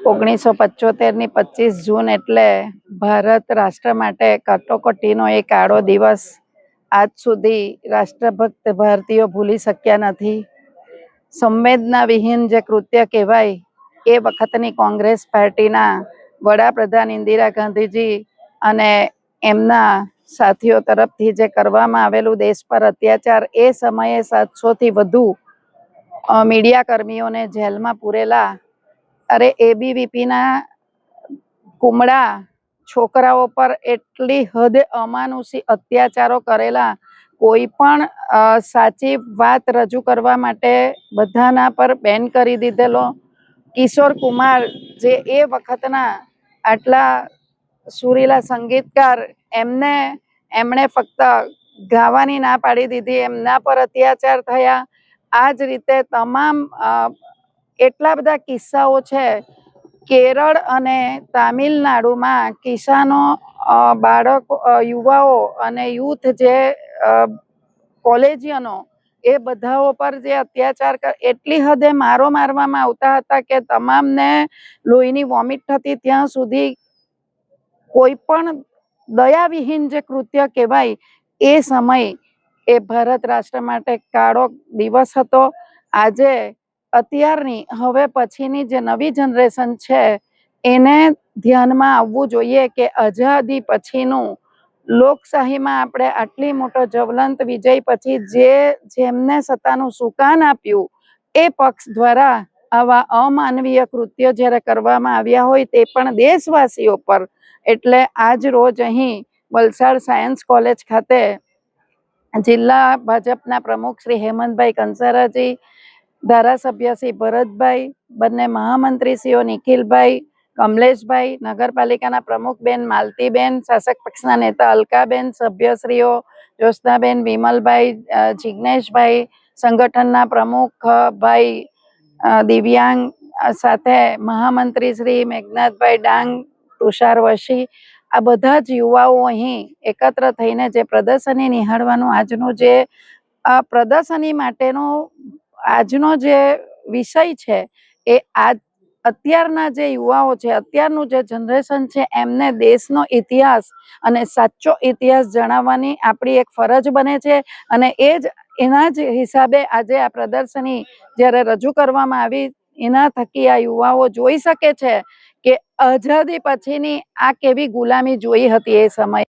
1975 25 જૂન એટલે ભારત રાષ્ટ્ર માટે કટોકટીનો એક કાળો દિવસ. આજ સુધી રાષ્ટ્રભક્ત ભારતીયો ભૂલી શક્યા નથી. સંવેદના વિહીન જે કૃત્ય કહેવાય એ વખતની કોંગ્રેસ પાર્ટીના વડાપ્રધાન ઇન્દિરા ગાંધીજી અને એમના સાથીઓ તરફથી જે કરવામાં આવેલું દેશ પર અત્યાચાર, એ સમયે 700થી વધુ મીડિયા કર્મીઓને જેલમાં પૂરેલા. અરે એબીવીપીના કુમળા છોકરાઓ પર એટલી હદે અમાનુષી અત્યાચારો કરેલા. કોઈ પણ સાચી વાત રજૂ કરવા માટે બધાના પર બેન કરી દીધેલો. કિશોર કુમાર જે એ વખતના આટલા સુરીલા સંગીતકાર, એમણે ફક્ત ગાવાની ના પાડી દીધી, એમના પર અત્યાચાર થયા. આ જ રીતે તમામ એટલા બધા કિસ્સાઓ છે. કેરળ અને તામિલનાડુમાં કિસાનો, બાળકો, યુવાઓ અને યુથ, જે કોલેજિયનો, એ બધાઓ પર જે અત્યાચાર એટલી હદે મારવામાં આવતા હતા કે તમામને લોહીની વોમિટ થતી. ત્યાં સુધી કોઈ પણ દયાવિહીન જે કૃત્ય કહેવાય, એ સમય એ ભારત રાષ્ટ્ર માટે કાળો દિવસ હતો. આજે અત્યારની હવે પછીની જે નવી જનરેશન છે એને ધ્યાનમાં આવવું જોઈએ કે આઝાદી પછીનું લોકશાહીમાં આપણે આટલી મોટો જ્વલંત વિજય પછી જેમને સત્તાનું સુકાન આપ્યું, એ પક્ષ દ્વારા આવા અમાનવીય કૃત્યો જ્યારે કરવામાં આવ્યા હોય, તે પણ દેશવાસીઓ પર. એટલે આજ રોજ અહીં વલસાડ સાયન્સ કોલેજ ખાતે જિલ્લા ભાજપના પ્રમુખ શ્રી હેમંતભાઈ કંસારાજી, ધારાસભ્ય શ્રી ભરતભાઈ, બંને મહામંત્રીશ્રીઓ નિખિલભાઈ, કમલેશભાઈ, નગરપાલિકાના પ્રમુખ બેન માલતીબેન, શાસક પક્ષના નેતા અલકાબેન, સભ્યશ્રીઓ જ્યોત્સનાબેન, વિમલભાઈ, જિજ્ઞેશભાઈ, સંગઠનના પ્રમુખ ભાઈ દિવ્યાંગ, સાથે મહામંત્રી શ્રી મેઘનાથભાઈ ડાંગ, તુષાર વશી, આ બધા જ યુવાઓ અહીં એકત્ર થઈને જે પ્રદર્શની નિહાળવાનું આજનું જે પ્રદર્શની માટેનો આજનો જે વિષય છે, એ અત્યારના જે યુવાઓ છે, અત્યારનું જે જનરેશન છે, એમને દેશનો ઇતિહાસ અને સાચો ઇતિહાસ જણાવવાની આપણી એક ફરજ બને છે. અને એના જ હિસાબે આજે આ પ્રદર્શની જ્યારે રજૂ કરવામાં આવી, એના થકી આ યુવાઓ જોઈ શકે છે કે આઝાદી પછીની આ કેવી ગુલામી જોઈ હતી એ સમયે.